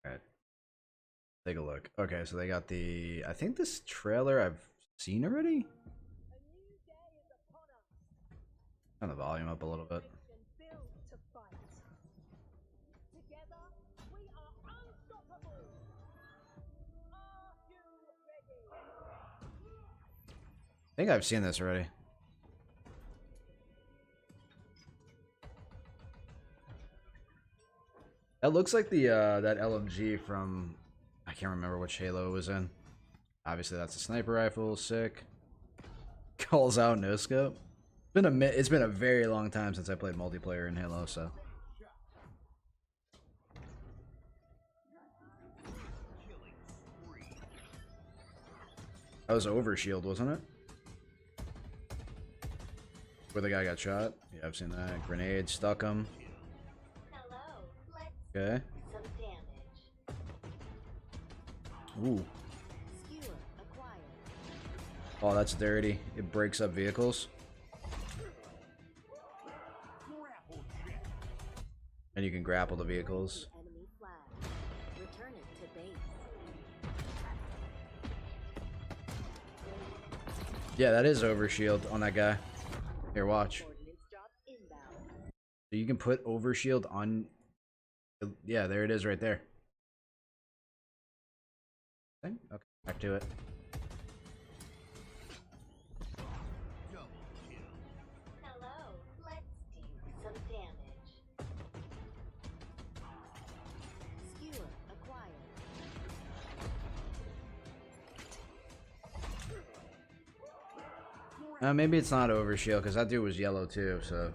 All right, take a look. Okay, so they got the. I think this trailer I've seen already. Turn the volume up a little bit. I think I've seen this already. That looks like the that LMG from I can't remember which Halo it was in. Obviously, that's a sniper rifle. Sick. Calls out no scope. It's been a very long time since I played multiplayer in Halo, so. That was Overshield, wasn't it? Where the guy got shot. Yeah, I've seen that. Grenade stuck him. Okay. Ooh. Oh, that's dirty. It breaks up vehicles. And you can grapple the vehicles. Yeah, that is Overshield on that guy. Here, watch. So you can put Overshield on... Yeah, there it is right there. Okay, back to it. Maybe it's not Overshield because that dude was yellow too. So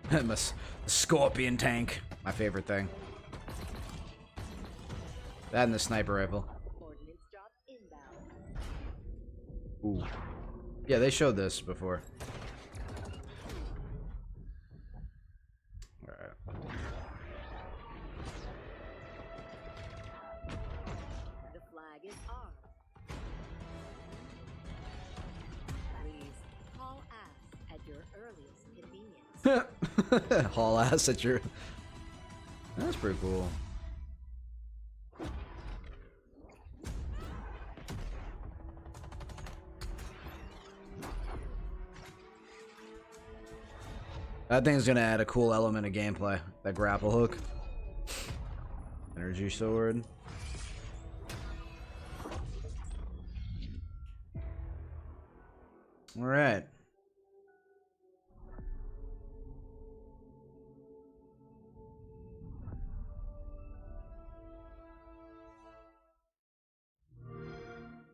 the Scorpion tank, my favorite thing. That and the sniper rifle. Ooh, yeah, they showed this before. All right. The flag is ours. Please haul ass at your earliest convenience. Haul ass at your... That's pretty cool. That thing's gonna add a cool element of gameplay. That grapple hook. Energy sword. Alright.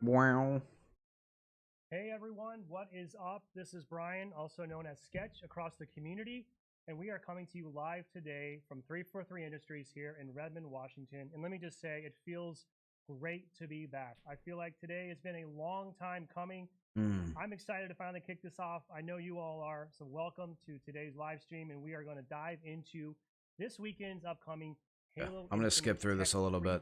Wow. Hey everyone, what is up? This is Brian, also known as Sketch across the community, and we are coming to you live today from 343 Industries here in Redmond, Washington. And let me just say, it feels great to be back. I feel like today has been a long time coming. I'm excited to finally kick this off. I know you all are, so welcome to today's live stream, and we are going to dive into this weekend's upcoming Halo. I'm going to skip through this a little bit.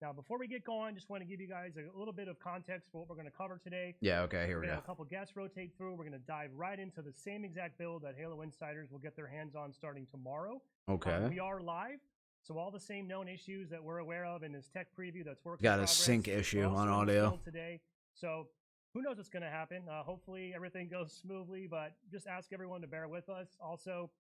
Now, before we get going, just want to give you guys a little bit of context for what we're going to cover today. Yeah, okay, here we go. A couple guests rotate through. We're going to dive right into the same exact build that Halo Insiders will get their hands on starting tomorrow. Okay. We are live, so all the same known issues that we're aware of in this tech preview that's working. Got a sync issue on audio today, so who knows what's going to happen. Hopefully everything goes smoothly, but just ask everyone to bear with us. Also,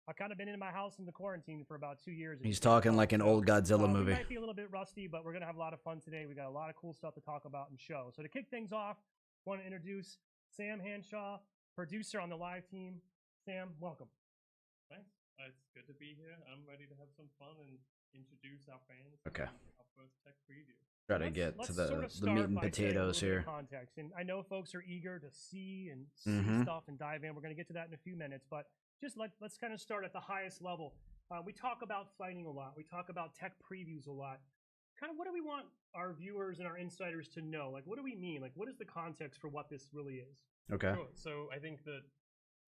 I've kind of been in my house in the quarantine for about 2 years. He's talking like an old Godzilla movie. We might be a little bit rusty, but we're going to have a lot of fun today. We got a lot of cool stuff to talk about and show. So to kick things off, I want to introduce Sam Hanshaw, producer on the live team. Sam, welcome. Thanks. It's good to be here. I'm ready to have some fun and introduce our fans. Okay. Our first tech preview. Try to get to the meat and potatoes here. Context. And I know folks are eager to see stuff and dive in. We're going to get to that in a few minutes, but just let's kind of start at the highest level. We talk about fighting a lot. We talk about tech previews a lot. Kind of what do we want our viewers and our insiders to know? Like, what do we mean? Like, what is the context for what this really is? Okay. Sure. So I think that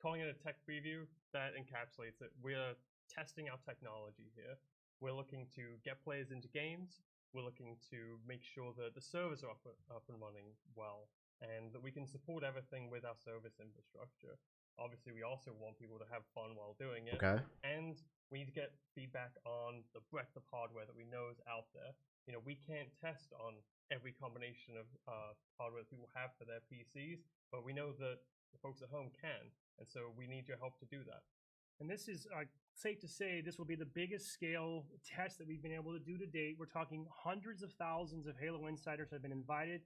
calling it a tech preview, that encapsulates it. We're testing our technology here. We're looking to get players into games. We're looking to make sure that the servers are up and running well, and that we can support everything with our service infrastructure. Obviously, we also want people to have fun while doing it. Okay. And We need to get feedback on the breadth of hardware that we know is out there. You know, we can't test on every combination of hardware that people have for their PCs, but we know that the folks at home can, and so we need your help to do that. And this is safe to say this will be the biggest scale test that we've been able to do to date. We're talking hundreds of thousands of Halo insiders have been invited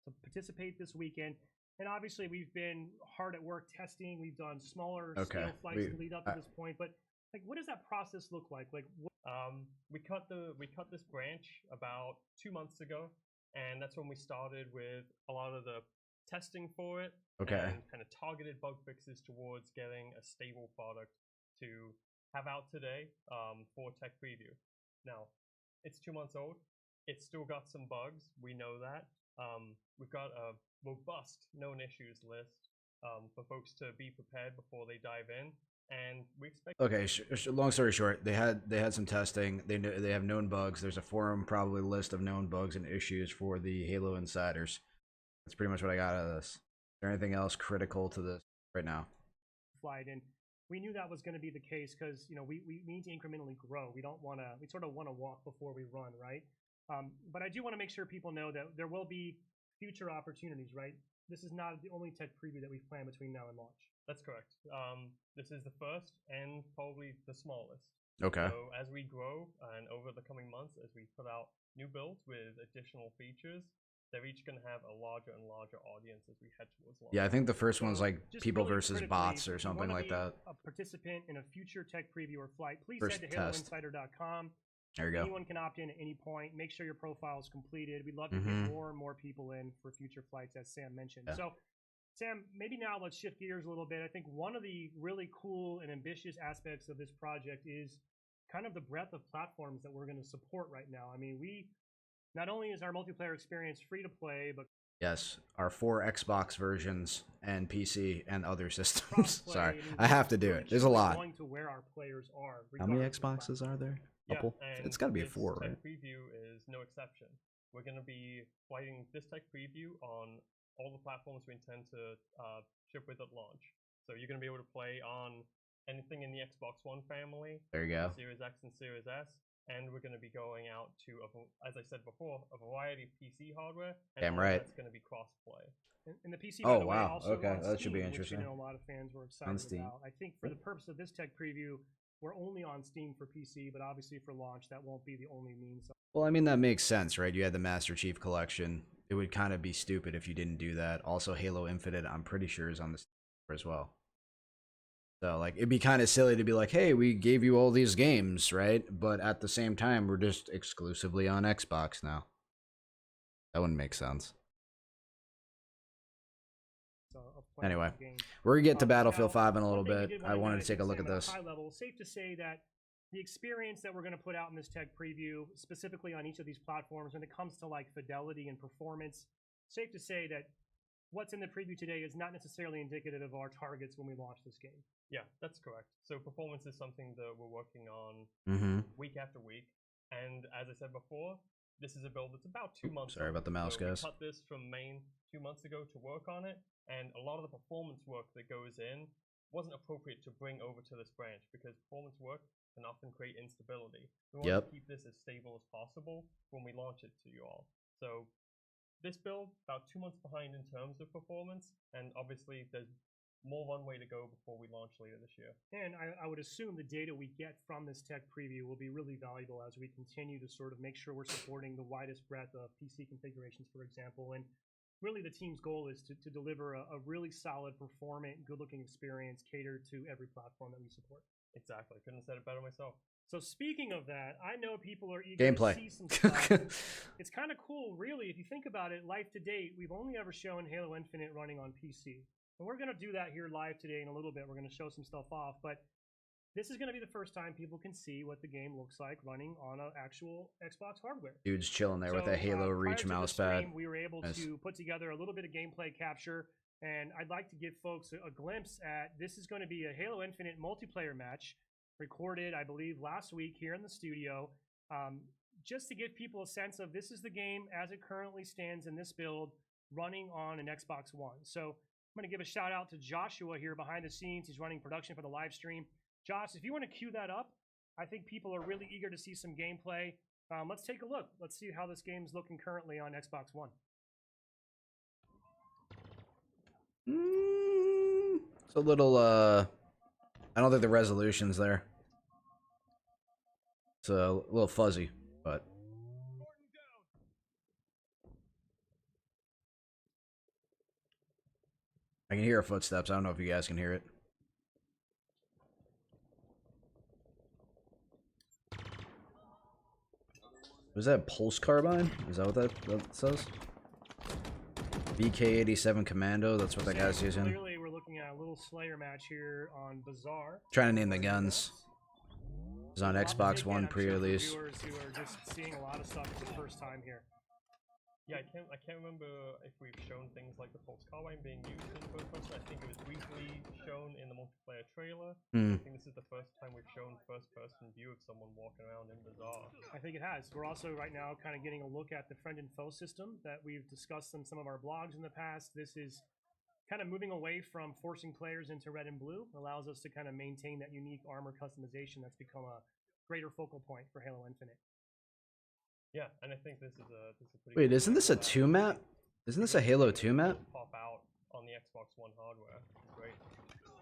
to participate this weekend. And obviously, we've been hard at work testing. We've done smaller scale flights to lead up to this point. But like, what does that process look like? Like, we cut this branch about 2 months ago, and that's when we started with a lot of the testing for it. Okay. And kind of targeted bug fixes towards getting a stable product to have out today for tech preview. Now, it's 2 months old. It's still got some bugs. We know that. We've got a robust known issues list for folks to be prepared before they dive in, and we expect. Okay, long story short, they had some testing. They have known bugs. There's a forum probably list of known bugs and issues for the Halo insiders. That's pretty much what I got out of this. Is there anything else critical to this right now? Flight, and we knew that was going to be the case because we need to incrementally grow. We sort of want to walk before we run, right? But I do want to make sure people know that there will be future opportunities, right? This is not the only tech preview that we've planned between now and launch. That's correct. This is the first and probably the smallest. Okay. So as we grow and over the coming months, as we put out new builds with additional features, they're each going to have a larger and larger audience as we head towards launch. Yeah, I think the first one's like Just people really versus critically, bots or if you something wanna like be that. A participant in a future tech preview or flight, please First head to test. HaloInsider.com. There you go. Anyone can opt in at any point. Make sure your profile is completed. We'd love to get more and more people in for future flights, as Sam mentioned. Yeah. So, Sam, maybe now let's shift gears a little bit. I think one of the really cool and ambitious aspects of this project is kind of the breadth of platforms that we're going to support right now. I mean, not only is our multiplayer experience free to play, but Yes, our 4 Xbox versions and PC and other systems. cross-play. Sorry, mean, I have to do really it. There's a truly lot. Going to where our players are. How many regardless of Xboxes platform. are there? Yeah, Couple? and It's got to be a this 4, tech right? preview is no exception. We're going to be flighting this tech preview on all the platforms we intend to ship with at launch. So you're going to be able to play on anything in the Xbox One family, There you go. Series X and Series S, and we're going to be going out to, as I said before, a variety of PC hardware. And Damn all right. That's going to be cross-play. And the PC, Oh, by the way, wow. also Okay, on that should be Steam, interesting. Which, a lot of fans were On excited Steam. about. I think for the purpose of this tech preview, we're only on Steam for PC, but obviously for launch, that won't be the only means. Well, I mean, that makes sense, right? You had the Master Chief Collection. It would kind of be stupid if you didn't do that. Also, Halo Infinite, I'm pretty sure, is on the store as well. So, like, it'd be kind of silly to be like, hey, we gave you all these games, right? But at the same time, we're just exclusively on Xbox now. That wouldn't make sense. Of playing Anyway, the game. we're going to get to Now, Battlefield 5 in a one little thing we bit. did I wanna wanted to mention, take a look Sam, at a this. high level, safe to say that the experience that we're going to put out in this tech preview, specifically on each of these platforms, when it comes to like fidelity and performance, safe to say that what's in the preview today is not necessarily indicative of our targets when we launch this game. Yeah, that's correct. So performance is something that we're working on Mm-hmm. week after week. And as I said before, this is a build that's about 2 months Sorry old. about the mouse, so guys. We cut this from main 2 months ago to work on it, and a lot of the performance work that goes in wasn't appropriate to bring over to this branch because performance work can often create instability. We want Yep. to keep this as stable as possible when we launch it to you all. So this build, about 2 months behind in terms of performance, and obviously there's more runway to go before we launch later this year. And I would assume the data we get from this tech preview will be really valuable as we continue to sort of make sure we're supporting the widest breadth of PC configurations, for example. And really the team's goal is to deliver a really solid, performant, good-looking experience catered to every platform that we support. Exactly. Couldn't have said it better myself. So speaking of that, I know people are eager Gameplay. to see some stuff. It's kind of cool, really. If you think about it, life to date, we've only ever shown Halo Infinite running on PC. And we're going to do that here live today in a little bit. We're going to show some stuff off. But this is going to be the first time people can see what the game looks like running on an actual Xbox hardware. Dude's chilling there with So, a Halo prior Reach to the mouse stream, pad. We were able Nice. to put together a little bit of gameplay capture. And I'd like to give folks a glimpse at this is going to be a Halo Infinite multiplayer match recorded, I believe, last week here in the studio. Just to give people a sense of this is the game as it currently stands in this build running on an Xbox One. So I'm going to give a shout out to Joshua here behind the scenes. He's running production for the live stream. Josh, if you want to cue that up, I think people are really eager to see some gameplay. Let's take a look. Let's see how this game's looking currently on Xbox One. It's a little, I don't think the resolution's there. It's a little fuzzy, but... I can hear footsteps. I don't know if you guys can hear it. Was that Pulse Carbine? Is that what that says? VK87 Commando, that's what that guy's using. Clearly, we're looking at a little Slayer match here on Bazaar. Trying to name the guns. It's on Xbox One pre-release. Viewers who are just seeing a lot of stuff for the first time here. Yeah, I can't remember if we've shown things like the Pulse Carbine being used in first person. I think it was briefly shown in the multiplayer trailer. I think this is the first time we've shown first-person view of someone walking around in Bazaar. I think it has. We're also right now kind of getting a look at the friend and foe system that we've discussed in some of our blogs in the past. This is kind of moving away from forcing players into red and blue. It allows us to kind of maintain that unique armor customization that's become a greater focal point for Halo Infinite. Yeah, and I think this is a pretty. Wait, isn't this a 2 map? Isn't this a Halo 2 map? Pop out on the Xbox One hardware. It's great.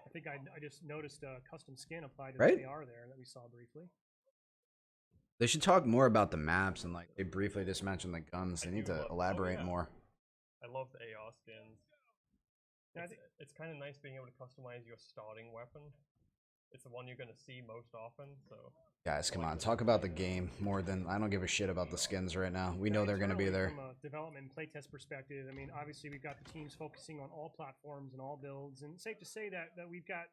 I think I just noticed a custom skin applied to Right? the AR there that we saw briefly. They should talk more about the maps, and like they briefly just mentioned the guns. They I need do to love- elaborate yeah. more. I love the AR skins. Yeah, I It's kind of nice being able to customize your starting weapon. It's the one you're going to see most often, so... Guys, come on, talk about the game more than I don't give a shit about the skins right now. We know they're going to be there. From a development and playtest perspective, I mean, obviously we've got the teams focusing on all platforms and all builds, and it's safe to say that we've got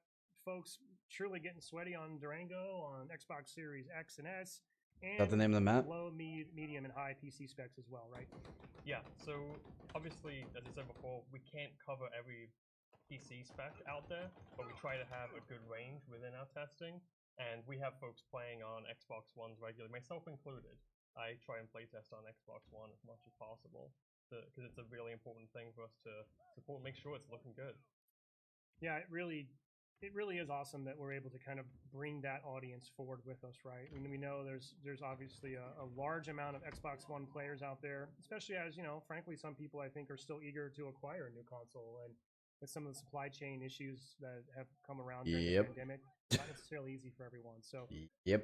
folks truly getting sweaty on Durango, on Xbox Series X and S, and Is that the name of the map? low, medium, and high PC specs as well, right? Yeah, so obviously, as I said before, we can't cover every PC spec out there, but we try to have a good range within our testing, and we have folks playing on Xbox Ones regularly, myself included. I try and playtest on Xbox One as much as possible, because it's a really important thing for us to support, make sure it's looking good. Yeah, it really is awesome that we're able to kind of bring that audience forward with us, right? I mean, we know there's obviously a large amount of Xbox One players out there, especially as, you know, frankly, some people I think are still eager to acquire a new console, and with some of the supply chain issues that have come around during the pandemic, not necessarily easy for everyone. So, Yep.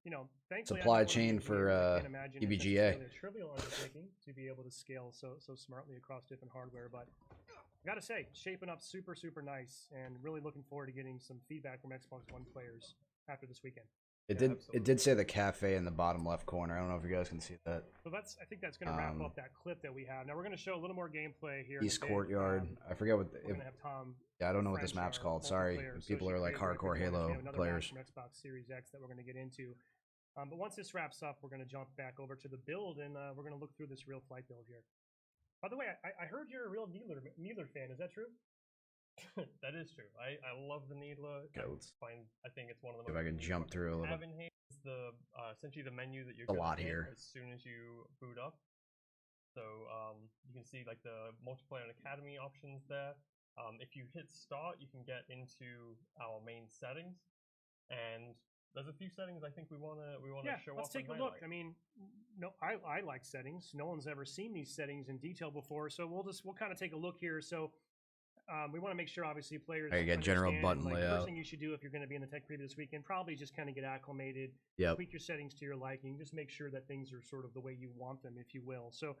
you know, thankfully, Supply I don't wanna chain get for, weird, I can't imagine it's EVGA. necessarily a trivial undertaking to be able to scale so smartly across different hardware, but I gotta say, shaping up super nice, and really looking forward to getting some feedback from Xbox One players after this weekend. It Yeah, did. It did say the cafe in the bottom left corner. I don't know if you guys can see that. So I think that's going to wrap up that clip that we have. Now we're going to show a little more gameplay here. East in a bit. Courtyard. I forget what. We're going to have Tom. Yeah, I don't know what this French, map's our called. Sorry, multiplayer people are like associate hardcore creator. Halo We have another players. match from Xbox Series X that we're going to get into. But once this wraps up, we're going to jump back over to the build, and we're going to look through this real flight build here. By the way, I heard you're a real Needler fan. Is that true? That is true. I love the Needler. Goats. I think it's one of the If most I can jump through a little. have in here is the essentially the menu that you're A gonna lot hit here. as soon as you boot up. So you can see like the multiplayer and academy options there. If you hit start, you can get into our main settings, and there's a few settings I think we wanna show off. Let's take a and look. highlight. I mean, no, I like settings. No one's ever seen these settings in detail before, so we'll kind of take a look here. So we want to make sure, obviously, players. There you go, general understand, button like, layout. First thing you should do if you're going to be in the tech preview this weekend, probably just kind of get acclimated, Yep. tweak your settings to your liking, just make sure that things are sort of the way you want them, if you will. So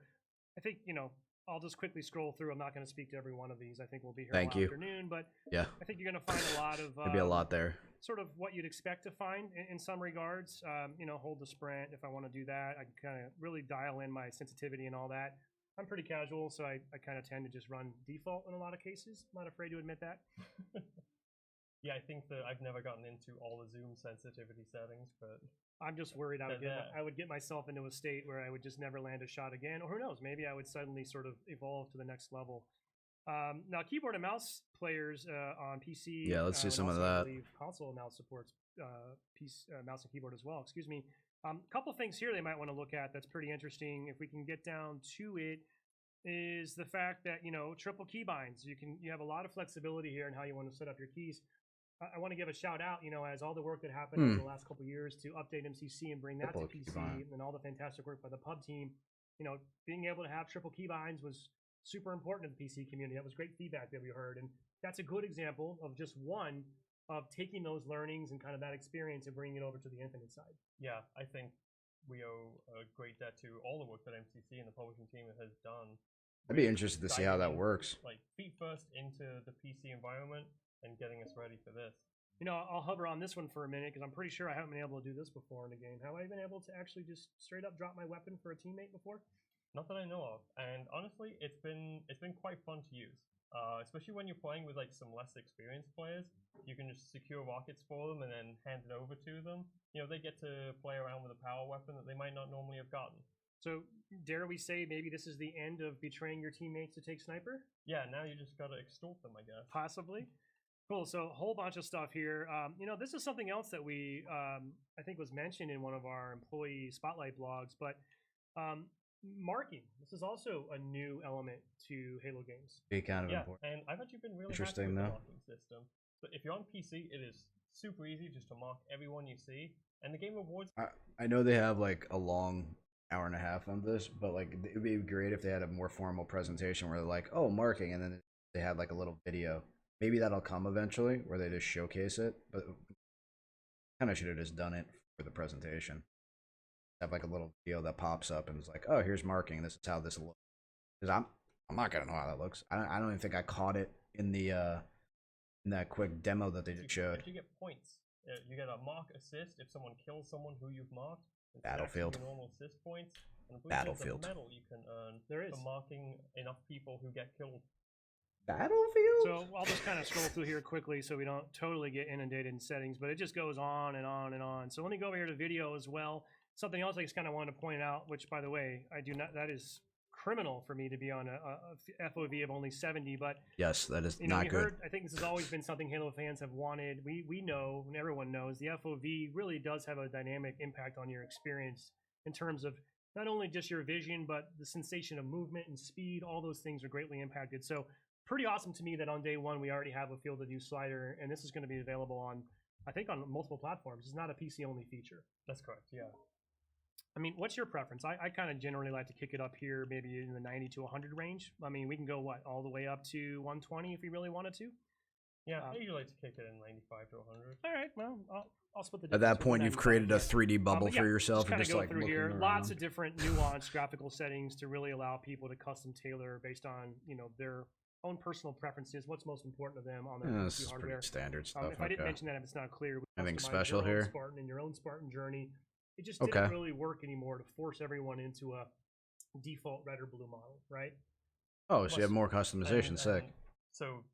I think, you know, I'll just quickly scroll through. I'm not going to speak to every one of these. I think we'll be here Thank all you. afternoon, but Yeah. I think you're going to find a lot of There'd be a lot there. sort of what you'd expect to find in some regards. You know, hold the sprint if I want to do that. I can kind of really dial in my sensitivity and all that. I'm pretty casual, so I kind of tend to just run default in a lot of cases. I'm not afraid to admit that. Yeah, I think that I've never gotten into all the zoom sensitivity settings, but I'm just worried I would Yeah. get myself into a state where I would just never land a shot again, or who knows, maybe I would suddenly sort of evolve to the next level. Now, keyboard and mouse players on PC. Yeah, let's see and some of also, I that. believe console now supports mouse and keyboard as well. Excuse me. A couple things here they might want to look at that's pretty interesting. If we can get down to it, is the fact that, you know, triple keybinds. You have a lot of flexibility here in how you want to set up your keys. I want to give a shout out, as all the work that happened over the last couple of years to update MCC and bring that to Triple PC, keybind. and all the fantastic work by the pub team. Being able to have triple keybinds was super important to the PC community. That was great feedback that we heard, and that's a good example of just one of taking those learnings and kind of that experience and bringing it over to the Infinite side. Yeah, I think we owe a great debt to all the work that MCC and the publishing team has done. I'd be interested to see how that diving works. Like feet first into the PC environment and getting us ready for this. I'll hover on this one for a minute because I'm pretty sure I haven't been able to do this before in a game. Have I been able to actually just straight up drop my weapon for a teammate before? Not that I know of, and honestly, it's been quite fun to use. Especially when you're playing with like some less experienced players, you can just secure rockets for them and then hand it over to them. They get to play around with a power weapon that they might not normally have gotten. So, dare we say maybe this is the end of betraying your teammates to take sniper? Yeah, now you just gotta extort them, I guess. Possibly. Cool. So, a whole bunch of stuff here. This is something else that we, I think, was mentioned in one of our employee spotlight blogs, but marking. This is also a new element to Halo games. Be kind of Yeah, important. and I've actually been really Interesting, happy with the though. marking system. So if you're on PC, it is super easy just to mark everyone you see, and the game rewards. I know they have like a long hour and a half on this, but like it would be great if they had a more formal presentation where they're like, oh, marking, and then they had like a little video. Maybe that'll come eventually where they just showcase it, but kind of should have just done it for the presentation. Have like a little video that pops up and it's like, oh, here's marking. This is how this looks. Because I'm not gonna know how that looks. I don't even think I caught it in the in that quick demo that they just showed. You get points. You get a mark assist if someone kills someone who you've marked. It stacks Battlefield. your normal assist points. And I believe Battlefield. there's a medal you can earn There is. for marking enough people who get killed. Battlefield? So I'll just kind of scroll through here quickly so we don't totally get inundated in settings, but it just goes on and on and on. So let me go over here to video as well. Something else I just kind of wanted to point out, which by the way, I do not, that is criminal for me to be on a FOV of only 70, but Yes, that is we not good. heard, I think this has always been something Halo fans have wanted. We know, and everyone knows, the FOV really does have a dynamic impact on your experience in terms of not only just your vision, but the sensation of movement and speed. All those things are greatly impacted. So pretty awesome to me that on day one we already have a field of view slider, and this is going to be available on, I think, on multiple platforms. It's not a PC-only feature. That's correct, yeah. I mean, what's your preference? I kind of generally like to kick it up here, maybe in the 90 to 100 range. I mean, we can go, all the way up to 120 if we really wanted to? Yeah, I usually like to kick it in 95 to 100. All right, well, I'll split the At difference that with the point, you've 95, created a yeah. 3D bubble But yeah, for yourself and kinda just go like through looking here. around. Lots of different nuanced graphical settings to really allow people to custom tailor based on their own personal preferences, what's most important to them on their Yeah, PC this is hardware. pretty standard stuff. If I didn't okay. mention that, if it's not clear, we Anything customize special your own here? Spartan and your own Spartan journey. It just Okay. didn't really work anymore to force everyone into a default red or blue model, right? Oh, so you have more customization. And- Sick. and so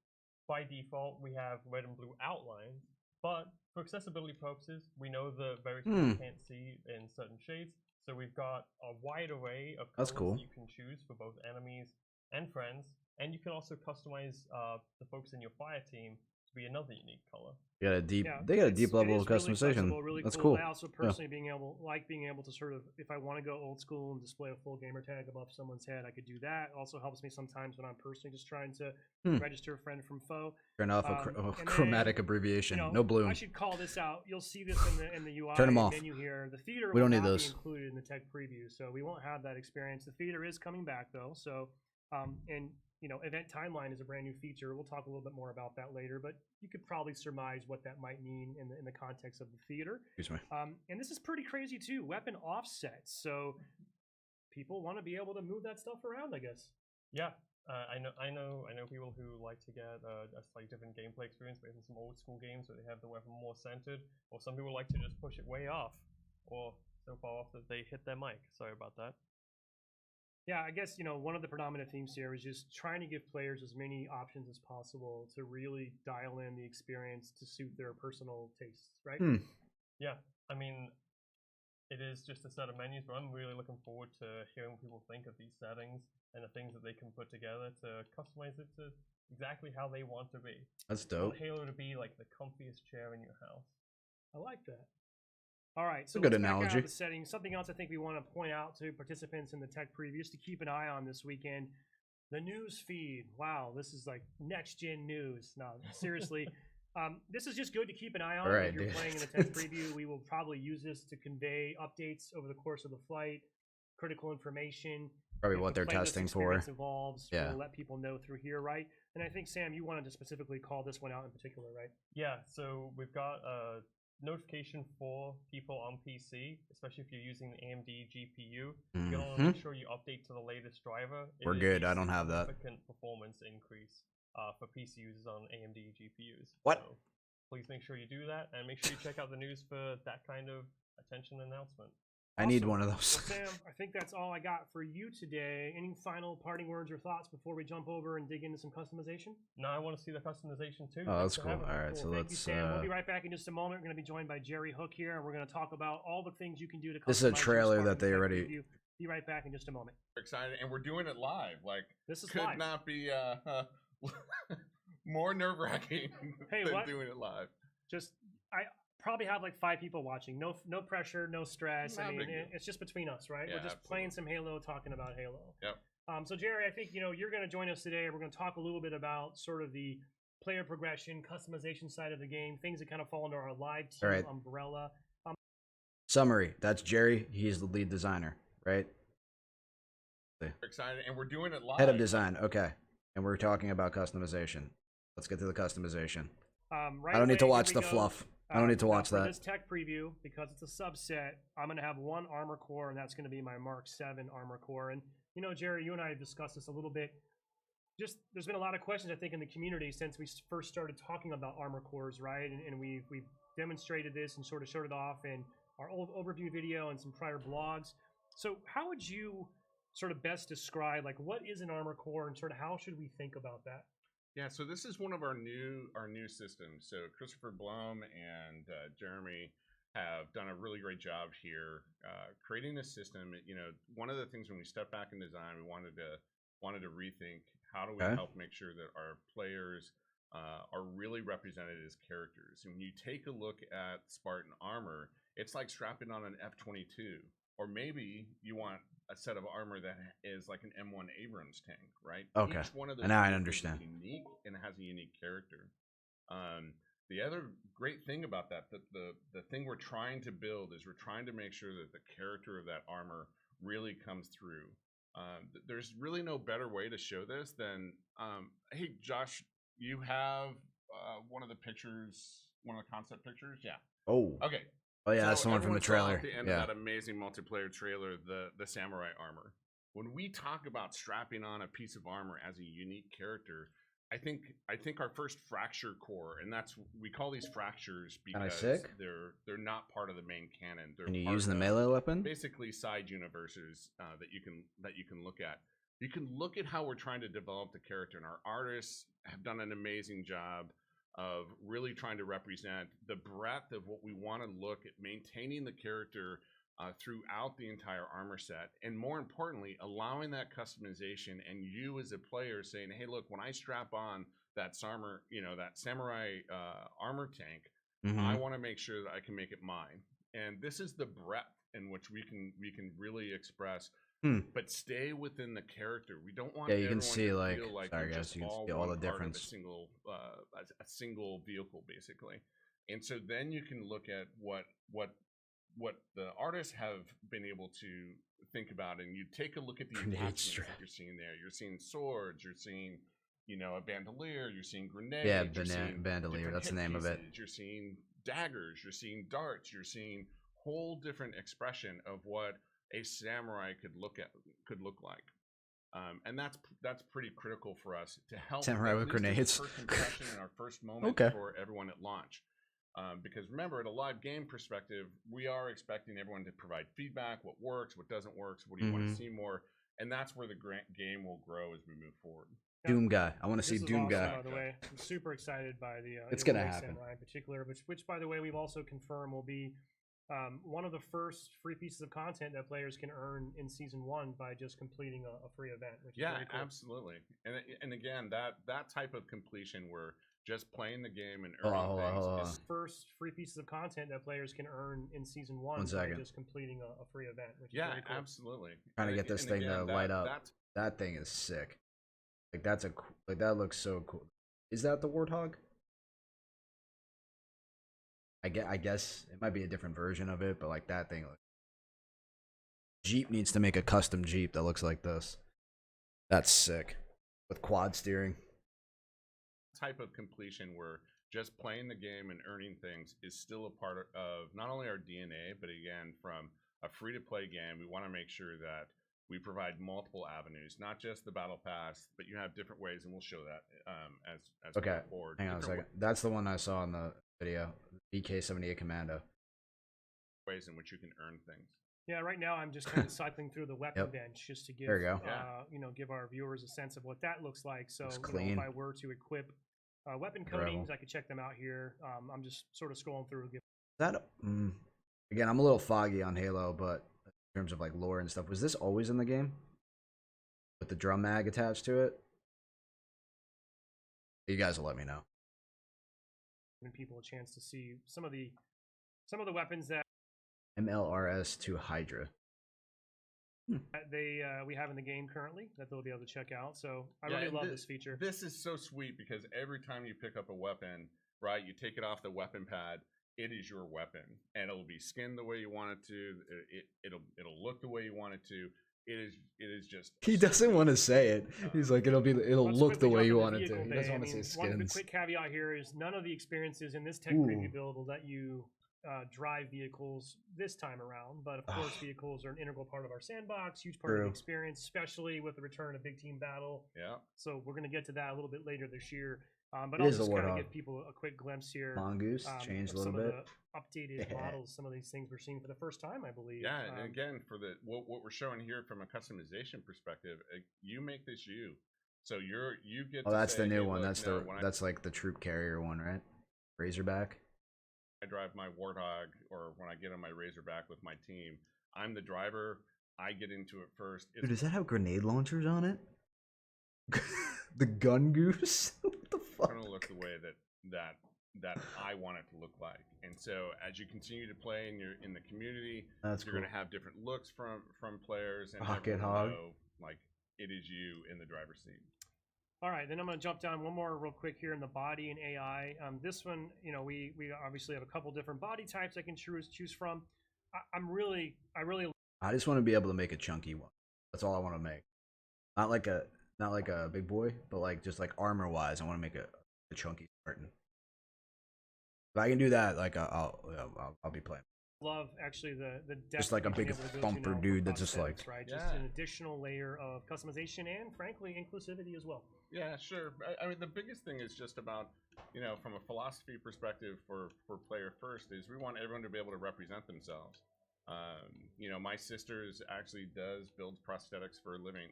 by default, we have red and blue outlines, but for accessibility purposes, we know that very few people can't see in certain shades. So we've got a wide array of That's colors cool. that you can choose for both enemies and friends, and you can also customize the folks in your fire team to be another unique color. You got a deep. Yeah, They got a it's- deep it level is of really customization. flexible, really That's cool. cool. I also personally being able to sort of, if I want to go old school and display a full gamer tag above someone's head, I could do that. Also helps me sometimes when I'm personally just trying to register a friend from foe. Turn off a and then, chromatic abbreviation. You know, No bloom. I should call this out. You'll see this in the UI Turn 'em off. menu here. The theater We don't will need not those. be included in the tech preview, so we won't have that experience. The theater is coming back though, so and event timeline is a brand new feature. We'll talk a little bit more about that later, but you could probably surmise what that might mean in the context of the theater. Excuse me. And this is pretty crazy too. Weapon offsets, so people want to be able to move that stuff around, I guess. Yeah, I know people who like to get a slightly different gameplay experience based on some old school games where they have the weapon more centered, or some people like to just push it way off, or so far off that they hit their mic. Sorry about that. Yeah, I guess, one of the predominant themes here is just trying to give players as many options as possible to really dial in the experience to suit their personal tastes, right? Yeah, I mean, it is just a set of menus, but I'm really looking forward to hearing what people think of these settings and the things that they can put together to customize it to exactly how they want to be. That's I want dope. Halo to be like the comfiest chair in your house. I like that. All right, so a good let's back out of analogy. the settings. Something else I think we want to point out to participants in the tech preview just to keep an eye on this weekend. The news feed. Wow, this is like next gen news. No, seriously. This is just good to keep an eye on. All right, if you're dude. playing in a test preview, we will probably use this to convey updates over the course of the flight, critical information. Probably If what the they're playlist testing for. experience evolves, Yeah. we'll let people know through here, right? And I think, Sam, you wanted to specifically call this one out in particular, right? Yeah, so we've got a notification for people on PC, especially if you're using the AMD GPU. You're gonna want to make sure you update to the latest driver. It We're is good, a I don't have that. Significant performance increase for PC users on AMD GPUs. What? So please make sure you do that, and make sure you check out the news for that kind of attention announcement. I need Awesome. one of Well, those. Sam, I think that's all I got for you today. Any final parting words or thoughts before we jump over and dig into some customization? Now I want to see the customization too. Oh, that's Thanks for cool. having me. All right, so Thank you, let's. Sam. We'll be right back in just a moment. We're going to be joined by Jerry Hook here, and we're going to talk about all the things you can do to customize This is a your trailer Spartan that they Tech already- preview. Be right back in just a moment. Excited, and we're doing it live. Like, This is could live. not be more nerve-wracking Hey, than what? doing it live. Just I probably have like 5 people watching. No pressure, no stress. Not a I mean, big deal. it's just between us, right? Yeah, We're just playing some Halo, talking about Halo. Yep. So Jerry, I think you're going to join us today. We're going to talk a little bit about sort of the player progression, customization side of the game, things that kind of fall under our live team All right. umbrella. Summary. That's Jerry. He's the lead designer, right? Excited, and we're doing it live. Head of design. Okay. And we're talking about customization. Let's get to the customization. Right I don't need to away, watch here we the go. fluff. I don't need to Now watch for that. This tech preview, because it's a subset, I'm going to have one armor core, and that's going to be my Mark 7 armor core. And Jerry, you and I have discussed this a little bit. Just there's been a lot of questions, I think, in the community since we first started talking about armor cores, right? And we've demonstrated this and sort of showed it off in our old overview video and some prior blogs. So how would you sort of best describe, like, what is an armor core and sort of how should we think about that? Yeah, so this is one of our new systems. So Christopher Blum and Jeremy have done a really great job here creating this system. One of the things when we stepped back in design, we wanted to rethink how do we Okay. help make sure that our players are really represented as characters. And when you take a look at Spartan armor, it's like strapping on an F-22, or maybe you want a set of armor that is like an M1 Abrams tank, right? Okay. Each one of those Now I vehicles understand. is unique and has a unique character. The other great thing about that, the thing we're trying to build is we're trying to make sure that the character of that armor really comes through. There's really no better way to show this than, hey, Josh, you have one of the pictures, one of the concept pictures? Yeah. Oh. Okay. Oh yeah, So that's the one from the everyone saw trailer. At the end Yeah. of that amazing multiplayer trailer, the samurai armor. When we talk about strapping on a piece of armor as a unique character, I think our first fracture core, and we call these fractures Kinda because sick. they're not part of the main canon. They're Can you part use the of melee weapon? basically side universes that you can look at. You can look at how we're trying to develop the character, and our artists have done an amazing job of really trying to represent the breadth of what we want to look at, maintaining the character throughout the entire armor set, and more importantly, allowing that customization and you as a player saying, hey, look, when I strap on that samurai armor tank, I want to make sure that I can make it mine. And this is the breadth in which we can really express, but stay within the character. We don't want Yeah, you can everyone see, to like- feel like sorry, they're guys, just you can all see all one the part of difference. a single vehicle, basically. And so then you can look at what the artists have been able to think about, and you take a look at the Grenade attachments strap. that you're seeing there. You're seeing swords, you're seeing a bandolier, you're seeing grenades, Yeah, you're seeing bandolier. different That's the hit name of it. pieces, you're seeing daggers, you're seeing darts, you're seeing whole different expression of what a samurai could look like. And that's pretty critical for us to help Samurai at with least as a grenades. first impression in our first moment Okay. for everyone at launch. Because remember, at a live game perspective, we are expecting everyone to provide feedback, what works, what doesn't work, what do you want to see more, and that's where the game will grow as we move forward. Doom guy. I want to see This is Doom awesome, guy. by the way. I'm super excited by the It's gonna Illinois happen. Samurai in particular, which by the way we've also confirmed will be one of the first free pieces of content that players can earn in season 1 by just completing a free event. Which is Yeah, very cool. absolutely. And again, that type of completion where just playing the game and Hold on, earning hold on, things hold on. is First free pieces of content that players can earn in season 1 One by second. just completing a free event. Which is yeah, very cool. absolutely. Trying to And- get this and thing to again, light up. that's- That thing is sick. Like that looks so cool. Is that the Warthog? I guess it might be a different version of it, but like that thing. Like, Jeep needs to make a custom Jeep that looks like this. That's sick. With quad steering. Type of completion where just playing the game and earning things is still a part of not only our DNA, but again, from a free-to-play game, we want to make sure that we provide multiple avenues, not just the battle pass, but you have different ways, and we'll show that as we Okay, go forward. hang on a Different second. That's the one I saw in the video. BK-78 Commando. ways in which you can earn things. Yeah, right now I'm just kind of cycling through the weapon Yep. bench just to give There you go. you know, give our viewers a sense of what that looks like. So Looks you know, clean. if I were to equip weapon Incredible. coatings, I could check them out here. I'm just sort of scrolling through. That again, I'm a little foggy on Halo, but in terms of like lore and stuff, was this always in the game with the drum mag attached to it? You guys will let me know. Giving people a chance to see some of the weapons that MLRS to Hydra. we have in the game currently that they'll be able to check out. So I Yeah, really and love this feature. This is so sweet because every time you pick up a weapon, right, you take it off the weapon pad, it is your weapon, and it'll be skinned the way you want it to. It'll look the way you want it to. It is just. He doesn't want to say it. He's like, it'll Let's look the quickly way jump you into want it to. vehicle He bay. doesn't I want to say mean, one skins. quick caveat here is none of the experiences in this tech Ooh. preview build will let you drive vehicles this time around. But of course, vehicles are an integral part of our sandbox, huge part of True. the experience, especially with the return of Big Team Battle. Yeah. So we're going to get to that a little bit later this year. But It I'll is a just kind of Warthog. give people a quick glimpse here. Mongoose changed of a little some bit. of the updated models, some of these things we're seeing for the first time, I believe. Yeah, and again, for the what we're showing here from a customization perspective, you make this you. So you get. Oh, to that's say, the new hey, one. look, That's no, the when that's like the troop carrier one, right? Razorback. I drive my Warthog, or when I get on my Razorback with my team, I'm the driver. I get into it first. Dude, does that have grenade launchers on it? The gun goose? What the fuck? Going to look the way that I want it to look like. And so as you continue to play and you're in the community, That's you're cool. going to have different looks from players, and Rocket everyone will Hog. know, like, it is you in the driver's seat. All right, then I'm going to jump down one more real quick here in the body and AI. This one, you know, we obviously have a couple different body types I can choose from. I really I just want to be able to make a chunky one. That's all I want to make. Not like a big boy, but like just like armor wise, I want to make a chunky Spartan. If I can do that, like I'll be playing. love actually the depth Just like a we've been big able to go to thumper now for dude that's just prosthetics, like- right, just Yeah. an additional layer of customization and frankly inclusivity as well. Yeah, sure. I mean, the biggest thing is just about, from a philosophy perspective for player first is we want everyone to be able to represent themselves. My sisters actually does build prosthetics for a living,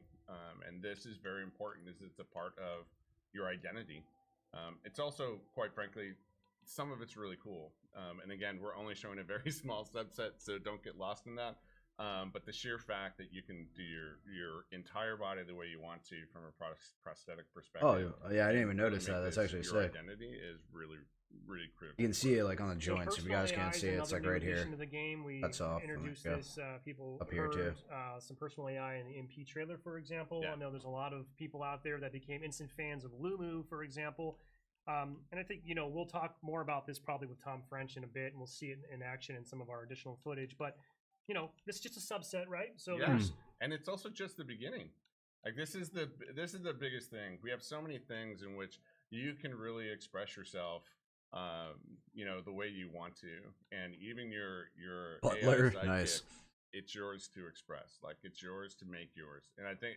and this is very important. Is it's a part of your identity. It's also, quite frankly, some of it's really cool. And again, we're only showing a very small subset, so don't get lost in that. But the sheer fact that you can do your entire body the way you want to from a prosthetic perspective. Oh yeah, I didn't even and really notice make that. That's this actually your sick. identity is really, really critical. You can see it like on the So joints. If you personal guys AI can't is see it, it's another like right new here. addition to the game. We That's off. introduced Yeah. this. People Up here, too. heard some personal AI in the MP trailer, for example. Yeah. I know there's a lot of people out there that became instant fans of Lumu, for example. And I think we'll talk more about this probably with Tom French in a bit, and we'll see it in action in some of our additional footage. But this is just a subset, right? So Yeah. there's And it's also just the beginning. Like this is the biggest thing. We have so many things in which you can really express yourself, the way you want to, and even your Butler, AI sidekick, nice. it's yours to express. Like it's yours to make yours. And I think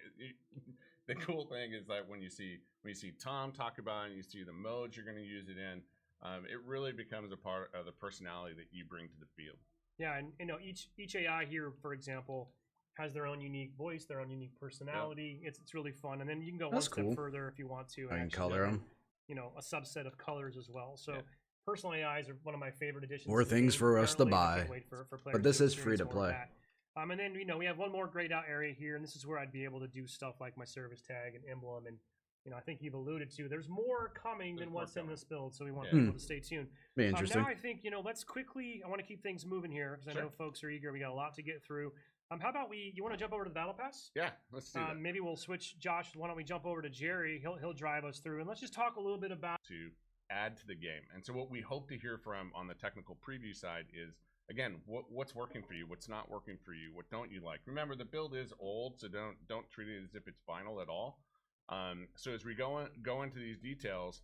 the cool thing is that when you see Tom talk about it, and you see the modes you're going to use it in, it really becomes a part of the personality that you bring to the field. Yeah, and each AI here, for example, has their own unique voice, their own unique personality. It's really fun, and then you can go That's one step cool. further if you want to. I and can actually color have, 'em. A subset of colors as well. So Yeah. personal AIs are one of my favorite additions. More to the things game for us to currently. I can't buy. wait for players But this to is free experience to more of play. that. And then we have one more grayed out area here, and this is where I'd be able to do stuff like my service tag and emblem, and I think you've alluded to there's more coming There's than more what's in coming. this build, so we want Yeah. people to stay tuned. Be interesting. Now I think let's quickly. I want to keep things moving here because I know Sure. folks are eager. We got a lot to get through. How about you want to jump over to the battle pass? Yeah, let's do that. Maybe we'll switch. Josh, why don't we jump over to Jerry? He'll drive us through, and let's just talk a little bit about. To add to the game. And so what we hope to hear from on the technical preview side is, again, what's working for you, what's not working for you, what don't you like. Remember, the build is old, so don't treat it as if it's final at all. So as we go into these details,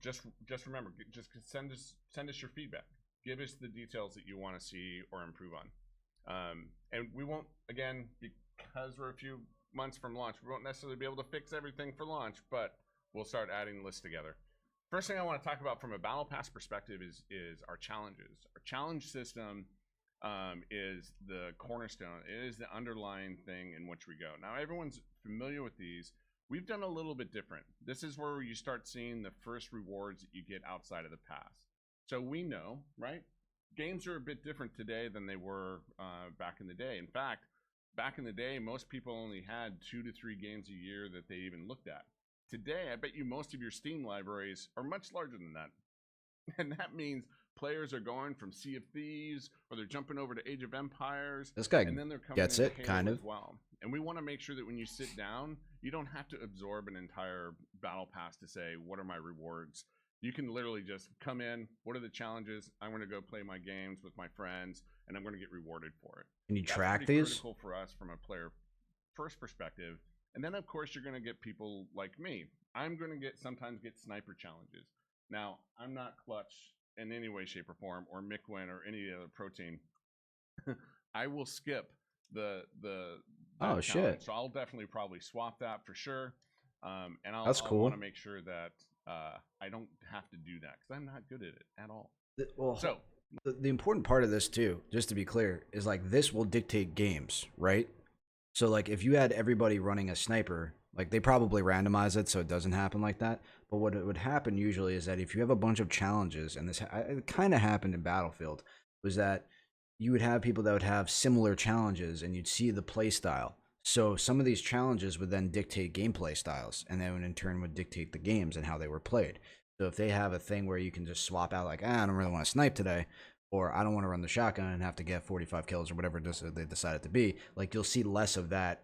just remember, just send us your feedback. Give us the details that you want to see or improve on. And we won't, again, because we're a few months from launch, we won't necessarily be able to fix everything for launch, but we'll start adding lists together. First thing I want to talk about from a Battle Pass perspective is our challenges. Our challenge system is the cornerstone. It is the underlying thing in which we go. Now, everyone's familiar with these. We've done a little bit different. This is where you start seeing the first rewards that you get outside of the pass. So we know, right? Games are a bit different today than they were back in the day. In fact, back in the day, most people only had 2 to 3 games a year that they even looked at. Today, I bet you most of your Steam libraries are much larger than that. And that means players are going from Sea of Thieves, or they're jumping over to Age of Empires. This guy and then they're coming gets into it, Halo kind of. as well. And we want to make sure that when you sit down, you don't have to absorb an entire battle pass to say, what are my rewards? You can literally just come in, what are the challenges? I'm going to go play my games with my friends, and I'm going to get rewarded for it. Can you That's track pretty these? critical for us from a player first perspective. And then, of course, you're going to get people like me. I'm going to sometimes get sniper challenges. Now, I'm not Clutch in any way, shape, or form, or Micwin or any other protein. I will skip the Oh, challenge. shit. So I'll definitely probably swap that for sure. And I'll That's cool. want to make sure that I don't have to do that because I'm not good at it at all. Well, So the important part of this too, just to be clear, is like this will dictate games, right? So like if you had everybody running a sniper, like they probably randomize it so it doesn't happen like that. But what would happen usually is that if you have a bunch of challenges, and this it kind of happened in Battlefield, was that you would have people that would have similar challenges, and you'd see the play style. So some of these challenges would then dictate gameplay styles, and then in turn would dictate the games and how they were played. So if they have a thing where you can just swap out, like, I don't really want to snipe today, or I don't want to run the shotgun and have to get 45 kills or whatever they decide it to be, like you'll see less of that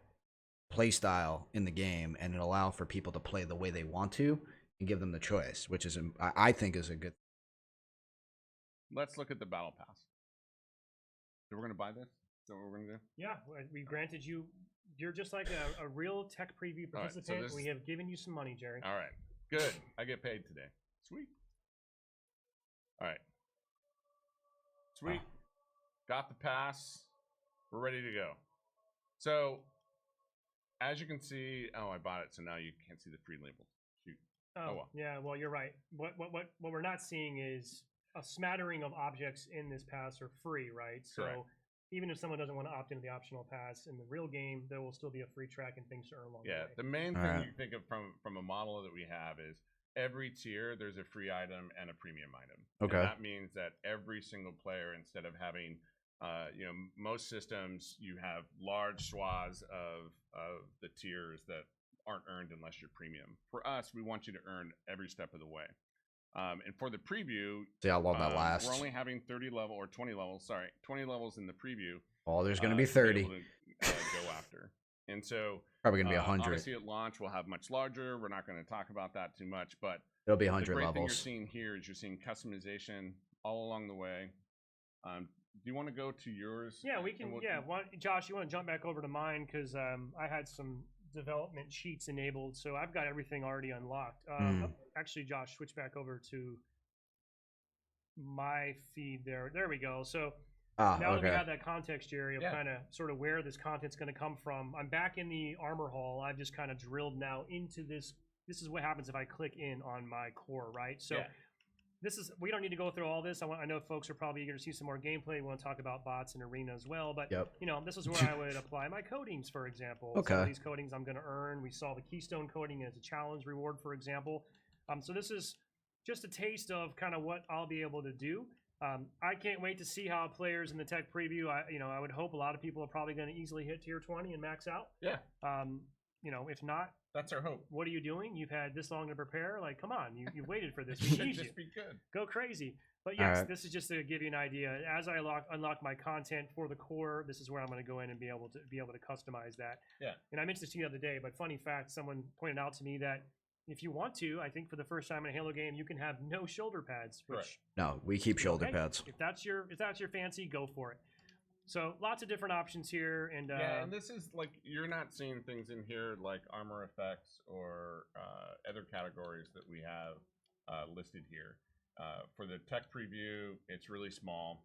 play style in the game, and it allow for people to play the way they want to and give them the choice, which is I think is a good. let's look at the battle pass. So we're going to buy this? Is that what we're going to do? Yeah, we granted you. You're just like a real tech preview All right, so participant. this- We have given you some money, Jerry. All right. Good. I get paid today. Sweet. All right. Sweet. Got the pass. We're ready to go. So, as you can see, oh, I bought it, so now you can't see the free labels. Shoot. Oh, well. yeah. Well, you're right. What we're not seeing is a smattering of objects in this pass are free, right? So Correct. even if someone doesn't want to opt into the optional pass in the real game, there will still be a free track and things to earn along Yeah, the the way. main thing Alright. you think of from a model that we have is every tier there's a free item and a premium item. Okay. And that means that every single player, instead of having, most systems, you have large swaths of the tiers that aren't earned unless you're premium. For us, we want you to earn every step of the way. And for the preview, See how long that lasts. we're only having 20 levels in the preview. Oh, there's going to be be 30. able to, go after. And so Probably going to be 100. obviously at launch we'll have much larger. We're not going to talk about that too much, but It'll be the 100 great thing you're levels. seeing here is you're seeing customization all along the way. Do you want to go to yours? Yeah, we And can. we'll- Yeah, Josh, you want to jump back over to mine because I had some development cheats enabled, so I've got everything already unlocked. Actually, Josh, switch back over to my feed there. There we go. So Ah, now that we okay. have that context, Jerry, of Yeah. kind of sort of where this content's going to come from, I'm back in the armor hall. I've just kind of drilled now into this. This is what happens if I click in on my core, right? So Yeah. this is, we don't need to go through all this. I know folks are probably eager to see some more gameplay. We want to talk about bots and arena as well, but Yep. this is where I would apply my coatings, for example. Some Okay. of these coatings I'm going to earn. We saw the Keystone coating as a challenge reward, for example. So this is just a taste of kind of what I'll be able to do. I can't wait to see how players in the tech preview. I would hope a lot of people are probably going to easily hit tier 20 and max out. Yeah, If not, that's our hope. what are you doing? You've had this long to prepare. Like, come on, you've waited for this. It We should need you. just be good. Go crazy. But All yes, right. this is just to give you an idea. As I unlock my content for the core, this is where I'm going to go in and be able to customize that. Yeah. And I mentioned this to you the other day, but funny fact, someone pointed out to me that if you want to, I think for the first time in a Halo game, you can have no shoulder pads, which Correct. No, we keep shoulder hey, pads. If that's your fancy, go for it. So lots of different options here, and Yeah, and this is like you're not seeing things in here like armor effects or other categories that we have listed here. For the tech preview, it's really small,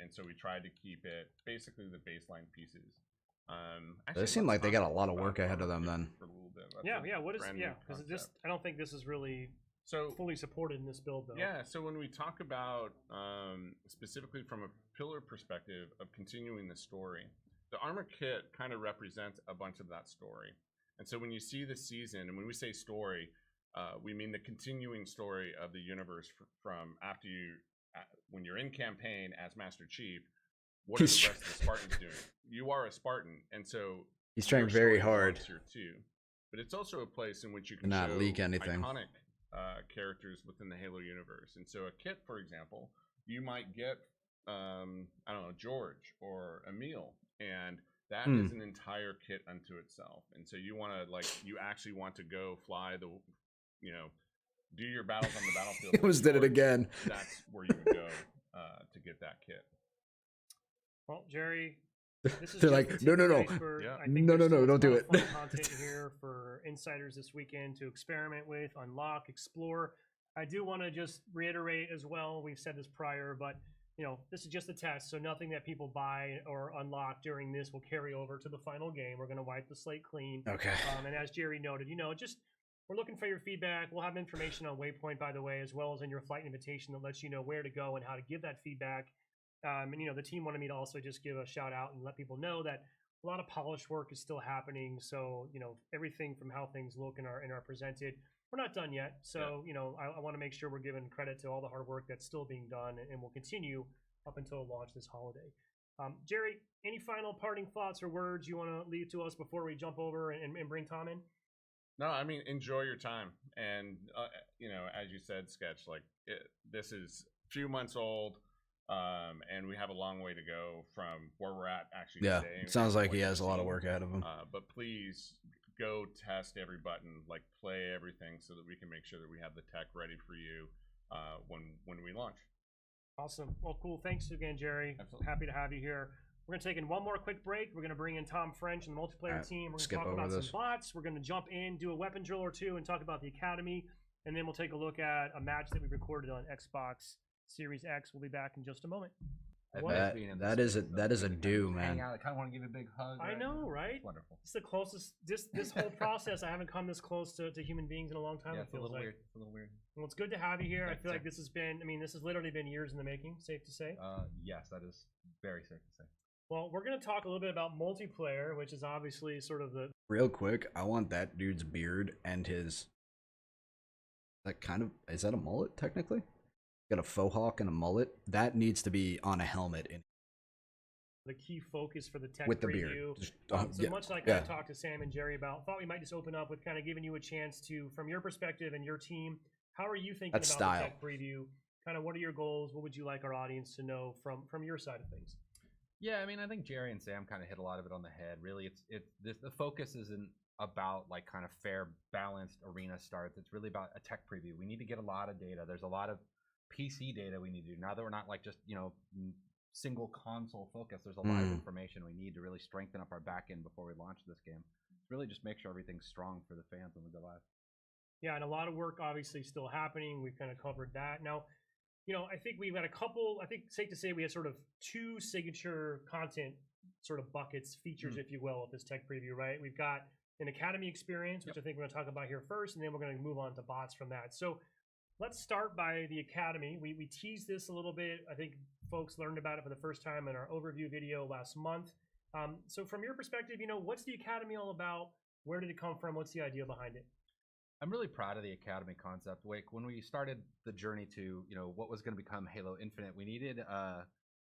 and so we tried to keep it basically the baseline pieces. They seem like they got a lot of work ahead of them then. For a little bit. yeah. What is brand new because concept. I don't think this is really So fully supported in this build though. yeah, so when we talk about specifically from a pillar perspective of continuing the story, the armor kit kind of represents a bunch of that story. And so when you see the season, and when we say story, we mean the continuing story of the universe from after you, when you're in campaign as Master Chief. What are the rest of the Spartans doing? You are a Spartan, and so He's trying your very story hard. belongs here too. But it's also a place in which you can Not show leak anything. iconic characters within the Halo universe. And so a kit, for example, you might get I don't know, George or Emil, and that is an entire kit unto itself. And so you want to you actually want to go fly the, do your battles on the battlefield. He almost did it again. That's where you would go to get that kit. Well, Jerry, this is They're just like, the tip no, of no, the no. iceberg. Yeah. I think No, there's no, still a don't ton do of fun it. content here for insiders this weekend to experiment with, unlock, explore. I do want to just reiterate as well. We've said this prior, but this is just a test, so nothing that people buy or unlock during this will carry over to the final game. We're going to wipe the slate clean. Okay. And as Jerry noted, just we're looking for your feedback. We'll have information on Waypoint, by the way, as well as in your flight invitation that lets you know where to go and how to give that feedback. And the team wanted me to also just give a shout out and let people know that a lot of polish work is still happening. So everything from how things look and are presented, we're not done yet. So I want to make sure we're giving credit to all the hard work that's still being done and will continue up until launch this holiday. Jerry, any final parting thoughts or words you want to leave to us before we jump over and bring Tom in? No, I mean, enjoy your time. And, as you said, Sketch, this is a few months old, and we have a long way to go from where we're at actually Yeah, today. it sounds like he has a lot of work ahead of him. But please go test every button, play everything so that we can make sure that we have the tech ready for you when we launch. Awesome. Well, cool. Thanks again, Jerry. Absolutely. Happy to have you here. We're going to take in one more quick break. We're going to bring in Tom French and the multiplayer team. We're going to skip talk over about this. some bots. We're going to jump in, do a weapon drill or two, and talk about the Academy. And then we'll take a look at a match that we recorded on Xbox Series X. We'll be back in just a moment. That is a do, man. Hang out. I kind of want to give you a big hug. I know, right? It's wonderful. It's the closest. This whole process, I haven't come this close to human beings in a long time. Yeah, it it's a feels little like. weird. It's a little weird. Well, it's good to have you here. I Thanks, feel like sir. this has been. This has literally been years in the making. Safe to say. Yes, that is very safe to say. Well, we're going to talk a little bit about multiplayer, which is obviously sort of the Real quick, I want that dude's beard and his. Is that a mullet technically? Got a faux hawk and a mullet. That needs to be on a helmet key focus for the tech with the preview. beard. Just, So yeah, much like yeah. I talked to Sam and Jerry about, thought we might just open up with kind of giving you a chance to, from your perspective and your team, how are you thinking That's about style. the tech preview? Kind of what are your goals? What would you like our audience to know from your side of things? Yeah, I think Jerry and Sam kind of hit a lot of it on the head. Really, the focus isn't about kind of fair, balanced arena starts. It's really about a tech preview. We need to get a lot of data. There's a lot of PC data we need to do now that we're not just single console focus. There's a lot of information we need to really strengthen up our back end before we launch this game. Really, just make sure everything's strong for the fans when we go live. Yeah, and a lot of work obviously still happening. We've kind of covered that. Now, I think we've got a couple, I think it's safe to say we have sort of two signature content sort of buckets, features, if you will, of this tech preview, right? We've got an Academy experience, which I think we're going to talk about here first, and then we're going to move on to bots from that. So let's start by the Academy. We teased this a little bit. I think folks learned about it for the first time in our overview video last month. So from your perspective, what's the Academy all about? Where did it come from? What's the idea behind it? I'm really proud of the Academy concept. When we started the journey to, what was going to become Halo Infinite, we needed, I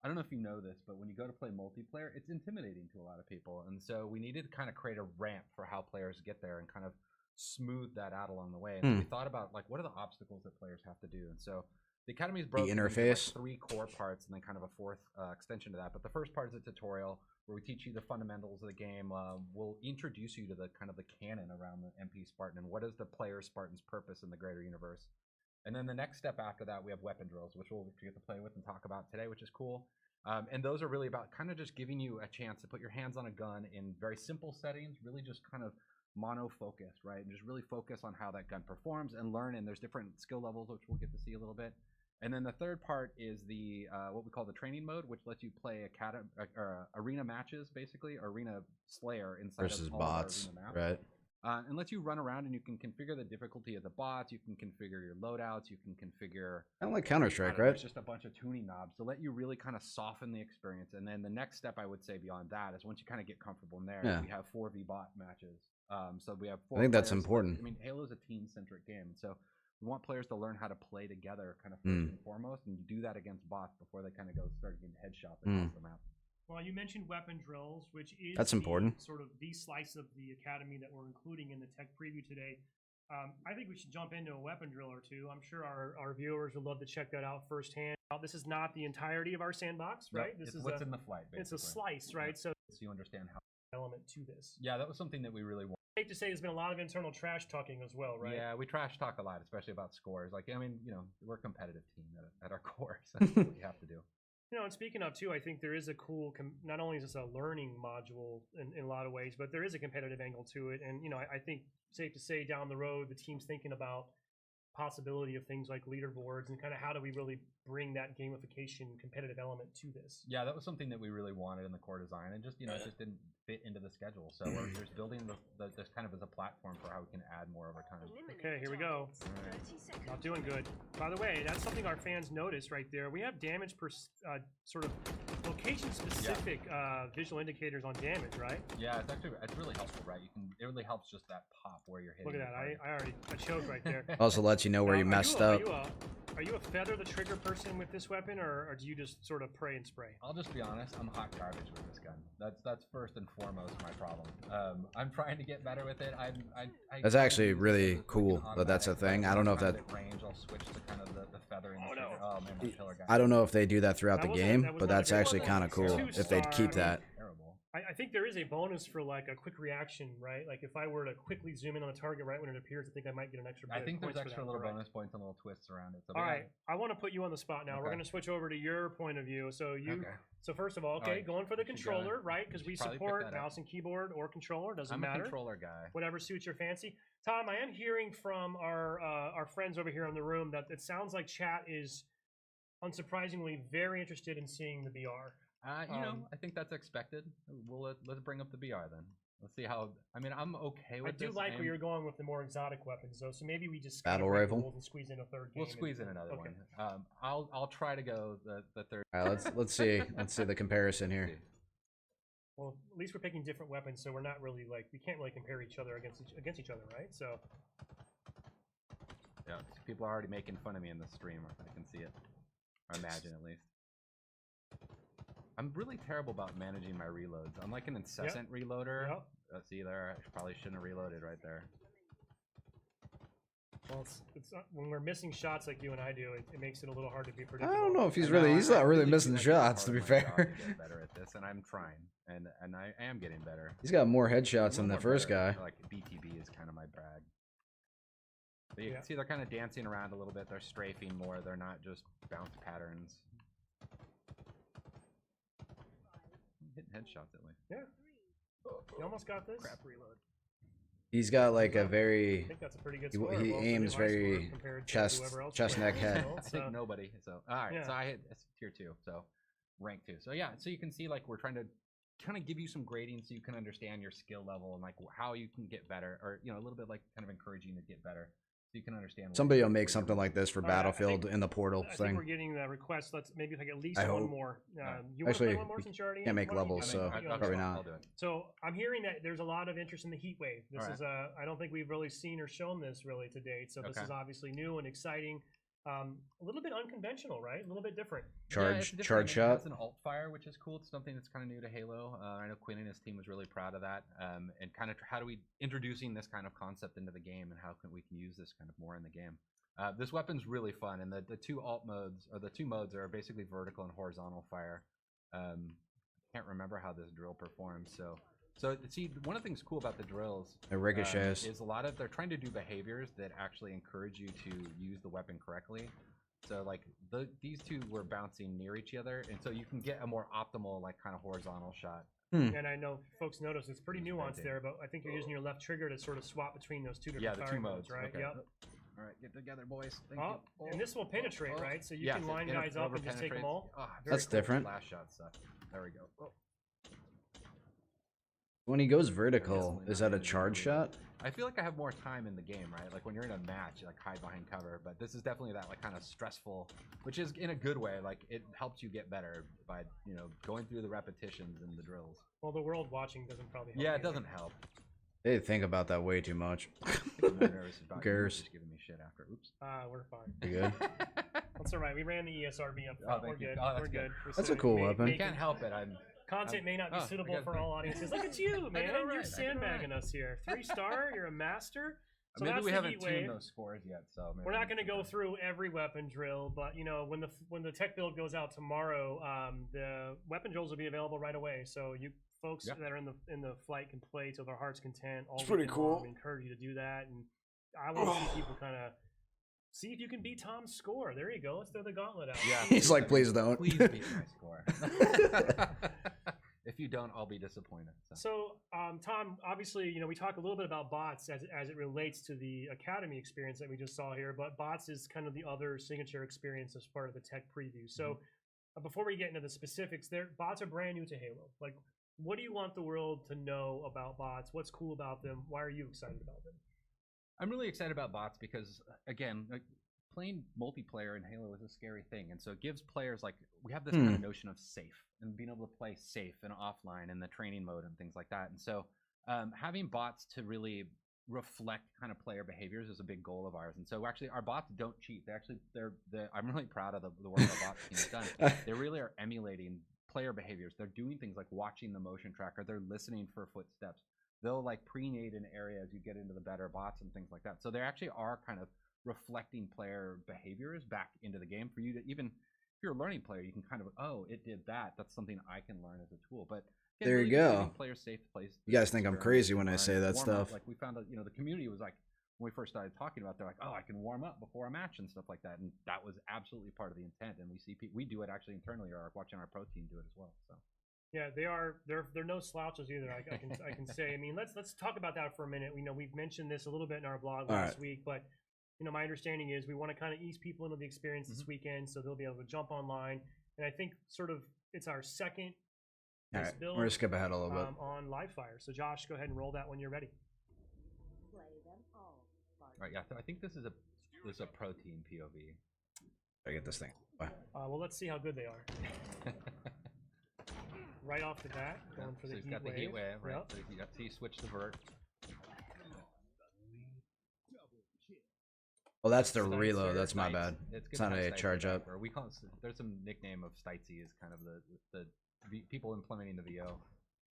don't know if you know this, but when you go to play multiplayer, it's intimidating to a lot of people. And so we needed to kind of create a ramp for how players get there and kind of smooth that out along the way. And so we thought about, what are the obstacles that players have to do? And so The Academy is broken into, like, interface? 3 core parts and then kind of a 4th extension to that. But the first part is a tutorial where we teach you the fundamentals of the game. We'll introduce you to the kind of the canon around the MP Spartan and what is the player Spartan's purpose in the greater universe. And then the next step after that, we have weapon drills, which we'll get to play with and talk about today, which is cool. And those are really about kind of just giving you a chance to put your hands on a gun in very simple settings, really just kind of mono-focused, right? And just really focus on how that gun performs and learn. And there's different skill levels, which we'll get to see a little bit. And then the third part is the what we call the training mode, which lets you play arena matches, basically, or arena slayer inside Versus of all of our bots, arena maps. right? And lets you run around and you can configure the difficulty of the bots. You can configure your loadouts. You can configure. Kind of like Counter-Strike, right? It's just a bunch of tuning knobs to let you really kind of soften the experience. And then the next step I would say beyond that is once you kind of get comfortable in there, Yeah. we have 4v bot matches. So we have 4 I think that's players. important. I mean, Halo's a team-centric game, so we want players to learn how to play together, kind of first and foremost, and you do that against bots before they kind of start getting headshots across the map. Well, you mentioned weapon drills, which is That's important. sort of the slice of the academy that we're including in the tech preview today. I think we should jump into a weapon drill or two. I'm sure our viewers would love to check that out firsthand. Now, this is not the entirety of our sandbox, right? Yep, This it's is what's in the flight, basically. It's a slice, right? Yep. So you understand how. element to this. Yeah, that was something that we really wanted. Safe to say there's been a lot of internal trash talking as well, right? Yeah, we trash talk a lot, especially about scores. Like, I mean, we're a competitive team at our core, so that's what we have to do. And speaking of too, I think there is a cool. Not only is this a learning module in a lot of ways, but there is a competitive angle to it. And I think safe to say down the road, the team's thinking about possibility of things like leaderboards and kind of how do we really bring that gamification competitive element to this. Yeah, that was something that we really wanted in the core design, and just it just didn't fit into the schedule. So we're just building this kind of as a platform for how we can add more over time. Okay, here we go. Not doing good. By the way, that's something our fans noticed right there. We have damage per sort of location-specific visual indicators on damage, right? Yeah, it's really helpful, right? It really helps just that pop where you're hitting. Look at that! I choked right there. Also lets you know where Now, you messed up. Are you a feather the trigger person with this weapon, or do you just sort of pray and spray? I'll just be honest. I'm hot garbage with this gun. That's first and foremost my problem. I'm trying to get better with it. That's actually really cool that that's a thing. I don't know if that. Range. I'll switch to kind of the feathering. Oh, no. Oh man, my killer guy. I don't know if they do that throughout the That game, was but not a that's good actually one. kind of cool Two if they'd star, keep I mean, that. Terrible. I think there is a bonus for like a quick reaction, right? Like if I were to quickly zoom in on the target right when it appears, I think I might get an extra. I think there's points for extra that, little correct? bonus points and little twists around it. So All right, I want to put you on the spot now. We're Okay. going to switch over to your point of view. So Okay. So first of all, okay, Alright, going for the we should controller, go. right? Because We we should probably pick support that up. mouse and keyboard or controller, doesn't I'm matter. a controller guy. Whatever suits your fancy. Tom, I am hearing from our friends over here in the room that it sounds like chat is unsurprisingly very interested in seeing the VR. I think that's expected. Let's bring up the BR then. Let's see how. I mean, I'm okay I with do this. like where you're going with the more exotic weapons, though. So maybe we just Battle break the rifle? rules and squeeze in a third game. We'll squeeze in another okay. one. I'll try to go the third. All right, let's see the comparison here. Well, at least we're picking different weapons, so we're not really we can't really compare each other against each other, right? So Yeah, people are already making fun of me in the stream. I can see it. Or imagine at least. I'm really terrible about managing my reloads. I'm like an incessant reloader. Yep. See there, I probably shouldn't have reloaded right there. Well, it's not, when we're missing shots like you and I do, it makes it a little hard to be I predictable. don't know if he's I know, he's I not really feel missing like it's shots, to part be of my job fair. to get better at this, and I'm trying, and I am getting better. He's got more headshots than One the more first better. guy. Like BTB is kind of my brag. But you Yeah. can see they're kind of dancing around a little bit. They're strafing more. They're not just bounce patterns. Hitting headshots at least. Yeah. You almost got this. Crap reload. He's got like a I very think that's a pretty good he, score. he Well, aims pretty high score very compared to chest whoever else chest played neck it, head. so I it's, think nobody. So all right. yeah. So I hit tier 2. So rank 2. So yeah. So you can see like we're trying to kind of give you some grading so you can understand your skill level and like how you can get better, or a little bit like kind of encouraging you to get better. So you can understand. Somebody will make something like this for All right, I Battlefield think- in the portal I think we're thing. getting the request. Let's maybe like at least I one hope. more. You want to Actually, play one more we since you're already can't in? make Why don't you levels, do it? so You probably understand. not. I'll do it. So I'm hearing that there's a lot of interest in the heat wave. This All right. is I don't think we've really seen or shown this really to date. So this Okay. is obviously new and exciting. A little bit unconventional, right? A little bit different. Charge different. charge I mean, shot. It's an alt fire, which is cool. It's something that's kind of new to Halo. I know Quinn and his team was really proud of that. And kind of how do we introducing this kind of concept into the game, and how can we use this kind of more in the game? This weapon's really fun, and the two alt modes, or the two modes, are basically vertical and horizontal fire. Can't remember how this drill performs, so see, one of the things cool about the drills It ricochets. is they're trying to do behaviors that actually encourage you to use the weapon correctly. So like these two were bouncing near each other, and so you can get a more optimal like kind of horizontal shot. And I know folks notice it's pretty nuanced Right there, but I think you're using your left trigger to sort of swap between those two different the firing two modes, right? okay. Yep. All right, get together, boys. Thank Oh, you. and this will penetrate, right? So you Yes, can line it guys up and just take them penetrates. all. Ah, That's very cool. different. Last shot stuff. There we go. Oh. When he goes vertical, Definitely is not that a in the charge movie. shot? I feel like I have more time in the game, right? Like when you're in a match, you like hide behind cover, but this is definitely that like kind of stressful, which is in a good way. Like it helps you get better by going through the repetitions and the drills. Well, the world watching doesn't probably help. Yeah, it either. doesn't help. They think about that way too much. I think I'm more nervous about you cares? just giving me shit after. Oops. We're fine. You good? That's all right. We ran the E ESRB up front. We're thank you. good. Oh, that's We're good. good. We're That's a sorry. cool May- weapon. I making- can't help it. Content may not be I suitable got for three. all audiences. Look at you, man. it all right. I You're did it sandbagging right. us here. 3-star. You're a master. So Maybe that's we the haven't heat tuned wave. those scores yet, so maybe We're not we going to can go try. through every weapon drill, but when the tech build goes out tomorrow, the weapon drills will be available right away. So you folks Yeah. that are in the flight can play to their heart's content. All It's pretty weekend cool. long. We encourage you to do that, and I want to see people kind of see if you can beat Tom's score. There you go. Let's throw the gauntlet out. Yeah. He's like, please don't. Please beat my score. If you don't, I'll be disappointed. So. So, Tom, obviously, we talk a little bit about bots as it relates to the Academy experience that we just saw here, but bots is kind of the other signature experience as part of the tech preview. So, before we get into the specifics, bots are brand new to Halo. Like, what do you want the world to know about bots? What's cool about them? Why are you excited about them? I'm really excited about bots because, again, like, playing multiplayer in Halo is a scary thing, and so it gives players we have this kind of notion of safe and being able to play safe and offline in the training mode and things like that. And so having bots to really reflect kind of player behaviors is a big goal of ours. And so actually our bots don't cheat. I'm really proud of the work our bots team has done. They really are emulating player behaviors. They're doing things like watching the motion tracker. They're listening for footsteps. They'll like pre-nade an area as you get into the better bots and things like that. So they actually are kind of reflecting player behaviors back into the game for you to even, if you're a learning player, you can kind of, oh, it did that. That's something I can learn as a tool. But again, There really you just go. giving players safe place. You guys think I'm experiment crazy and when I learn say and that warm up. stuff. Like we found out, the community was like, when we first started talking about, they're like, oh, I can warm up before a match and stuff like that. And that was absolutely part of the intent. And we see we do it actually internally, or watching our pro team do it as well. So. Yeah, they're no slouches either. I can say. I mean, let's talk about that for a minute. We've mentioned this a little bit in our blog last week, but my understanding is we want to kind of ease people into the experience this weekend, so they'll be able to jump online. And I think sort of it's our second All right, build we're gonna skip ahead a little bit. on Livefire. So Josh, go ahead and roll that when you're ready. Play them all. Right, yeah. So I think this is a pro team POV. I get this thing. Bye. Well, let's see how good they are. Right off the bat, going for so the he's got the heat wave, right? Yep. So you see, switch to vert. Oh, that's the Stites reload. or That's my Stites. bad. It's It's not a charge up. Or we call it. There's some nickname of Stitesy is kind of the people implementing the VO.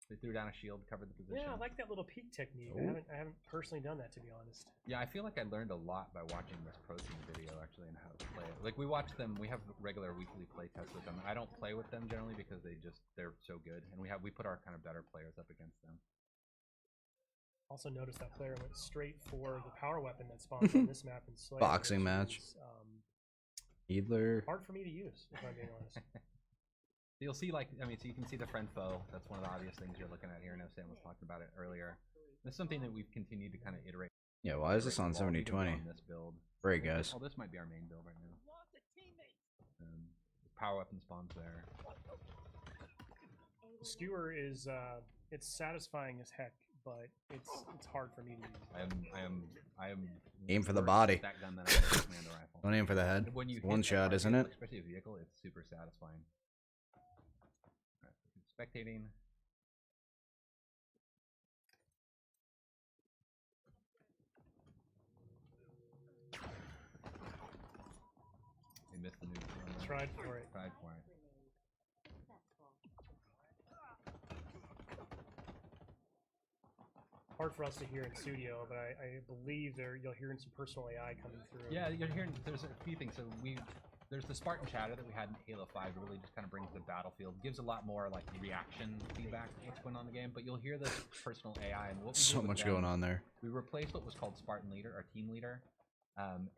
They threw down a shield, covered the position. Yeah, I like that little peek technique. Oh. I haven't personally done that, to be honest. Yeah, I feel like I learned a lot by watching this pro team video actually, and how to play it. Like we watch them, we have regular weekly play tests with them. I don't play with them generally because they're so good, and we put our kind of better players up against them. Also noticed that player went straight for the power weapon that spawns on this map in Slayer. Boxing which match. is, Needler. hard for me to use, if I'm being honest. You'll see, so you can see the friend foe. That's one of the obvious things you're looking at here. I know Sam was talking about it earlier. It's something that we've continued to kind of iterate. Yeah, why is this on evolve even 7020? on this build. Great, guys. Oh, this might be our main build right now. Power weapon spawns there. The skewer is it's satisfying as heck, but it's hard for me to use. I am. Aim for the worse body. with that gun than I am with Commando rifle. Don't aim for the head. And when you It's hit one that shot, target, isn't it? Especially a vehicle, it's super satisfying. Alright, so spectating. They missed the new. Tried for it. Tried for it. Successful. hard for us to hear in studio, but I believe you'll hear some personal AI coming through. Yeah, you're hearing. There's a few things. So there's the Spartan chatter that we had in Halo 5. It really just kind of brings the battlefield, gives a lot more like reaction feedback to what's going on in the game. But you'll hear the personal AI and what we do So with much them, going on there. We replaced what was called Spartan Leader, our team leader, and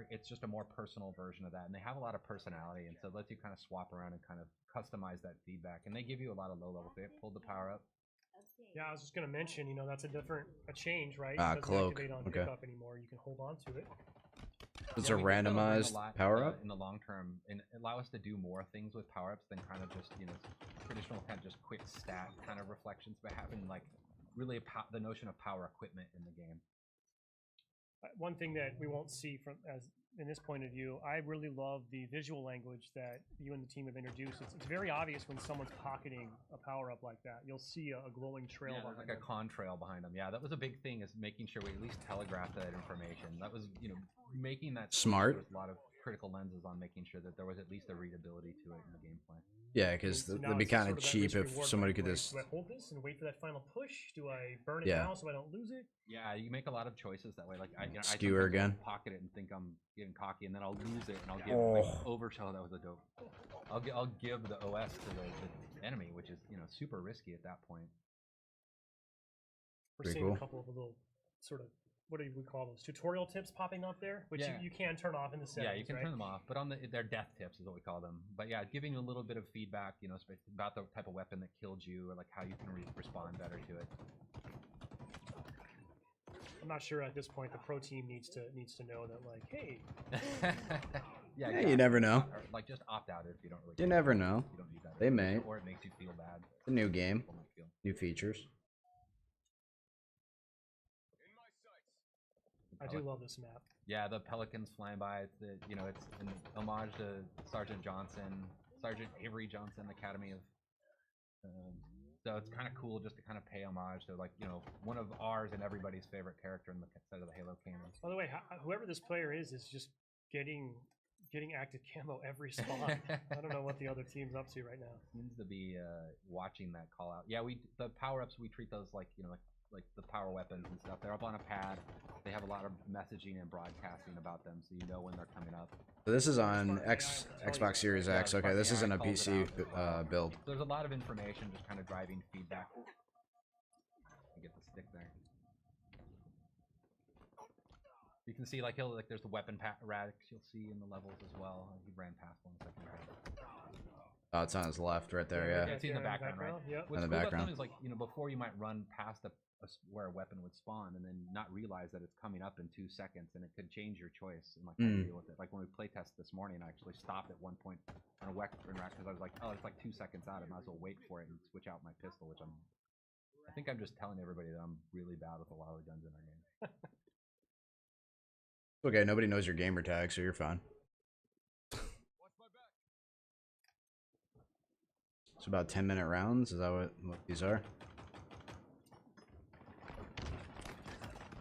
it's just a more personal version of that, and they have a lot of personality, and so it lets you kind of swap around and kind of customize that feedback, and they give you a lot of low level. They pulled the power up. Yeah, I was just gonna mention, that's a change, right? Ah, It doesn't cloak. activate on Okay. pickup anymore. You can hold on to it. It's Yeah, a we think that'll bring a randomized lot, power up. in the long term, and allow us to do more things with power ups than kind of just traditional kind of just quick stat kind of reflections, but having like really the notion of power equipment in the game. One thing that we won't see from as in this point of view, I really love the visual language that you and the team have introduced. It's very obvious when someone's pocketing a power up like that. You'll see a glowing trail Yeah, there's behind like a them. contrail behind them. Yeah, that was a big thing, is making sure we at least telegraph that information. That was, making that Smart. There was a lot of critical lenses on making sure that there was at least a readability to it in the gameplay. Yeah, because So now it'd be it's kind sort of that cheap risk-reward, if somebody right? could Do I- just. Do I hold this and wait for that final push? Do I burn it Yeah. now so I don't lose it? Yeah, you make a lot of choices that way. Like I Skewer sometimes will again. pocket it and think I'm getting cocky, and then I'll lose it and I'll give Oh. overshell. That was a dope. I'll give the OS to the enemy, which is super risky at that point. We're Pretty seeing cool. a couple of little sort of, what do we call those, tutorial tips popping up there, which Yeah. you can turn off in the settings. Yeah, you can right? turn them off, but they're death tips is what we call them. But yeah, giving you a little bit of feedback, about the type of weapon that killed you, or like how you can respond better to it. I'm not sure at this point the pro team needs to know that, like, hey, Yeah, Yeah, you never know. Or, like, just opt out if you don't really. You care. never know. You don't need that. They may. Or it makes you feel bad. The new game, People might feel. new features. I do love this map. Yeah, the pelicans flying by. It's it's an homage to Sergeant Johnson, Sergeant Avery Johnson, Academy of. So it's kind of cool just to kind of pay homage to, like, one of ours and everybody's favorite character in the set of the Halo canon. By the way, whoever this player is just getting active camo every spawn. I don't know what the other team's up to right now. Seems to be watching that call out. Yeah, the power ups, we treat those like like the power weapons and stuff. They're up on a pad. They have a lot of messaging and broadcasting about them, so you know when they're coming up. So this is on Xbox Series X. Okay, this isn't a PC build. There's a lot of information just kind of driving feedback. You get the stick there. You can see there's the weapon racks you'll see in the levels as well. He ran past one a second ago. Oh, it's on his left, right there. Yeah. It's in the background, right? Yep. What's In the cool background. about them is, before you might run past where a weapon would spawn and then not realize that it's coming up in 2 seconds, and it could change your choice and how to deal with it. Like when we playtest this morning, I actually stopped at one point on a weapon rack because I was like, oh, it's like 2 seconds out. I might as well wait for it and switch out my pistol, which I think I'm just telling everybody that I'm really bad with a lot of the guns in our game. Okay, nobody knows your gamer tag, so you're fine. It's about 10-minute rounds. Is that what these are?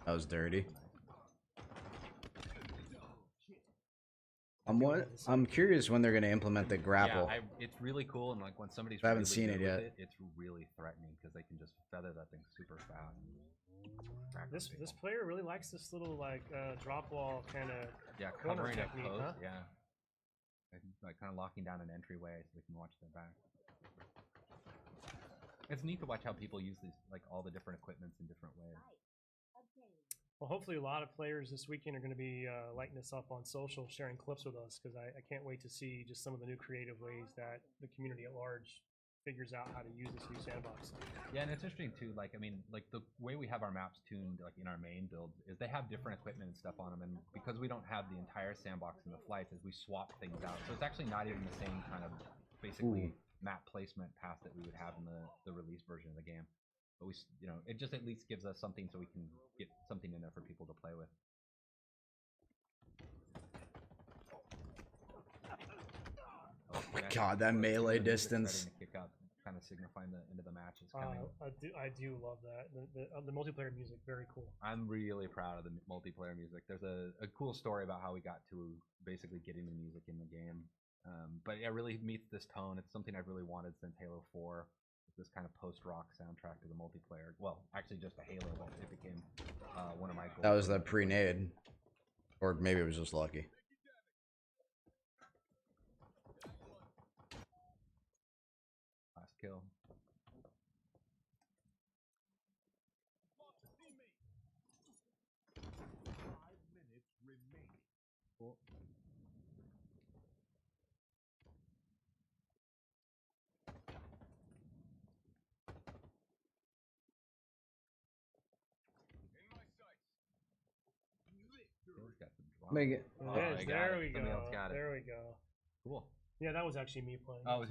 That was dirty. I'm curious when they're gonna implement the grapple. Yeah, it's really cool, and like when somebody's I haven't really seen good it with yet. it's really threatening because they can just feather that thing super fast. This player really likes this little drop wall kind of. Yeah, corner covering a technique, post, huh? yeah. Like kind of locking down an entryway so they can watch their back. It's neat to watch how people use these, like all the different equipments in different ways. Well, hopefully a lot of players this weekend are going to be lighting this up on social, sharing clips with us, because I can't wait to see just some of the new creative ways that the community at large figures out how to use this new sandbox. Yeah, and it's interesting too. Like, I mean, like the way we have our maps tuned, like in our main builds, is they have different equipment and stuff on them, and because we don't have the entire sandbox in the flights, as we swap things out, so it's actually not even the same kind of basically map placement path that we would have in the release version of the game. But we, it just at least gives us something so we can get something in there for people to play with. Oh my god, that melee distance. Kick up, kind of signifying the end of the match is coming. I do love that. The multiplayer music, very cool. I'm really proud of the multiplayer music. There's a cool story about how we got to basically getting the music in the game. But it really meets this tone. It's something I've really wanted since Halo 4. this kind of post-rock soundtrack to the multiplayer. Well, actually, just a Halo, but it became one of my goals. That was the pre-nade. Or maybe it was just lucky. Last kill. Cool. Bill's got some drama. Make it. There Oh, it is. I got There it. we Somebody else go. got it. There we go. Cool. Yeah, that was actually me playing. Oh, it was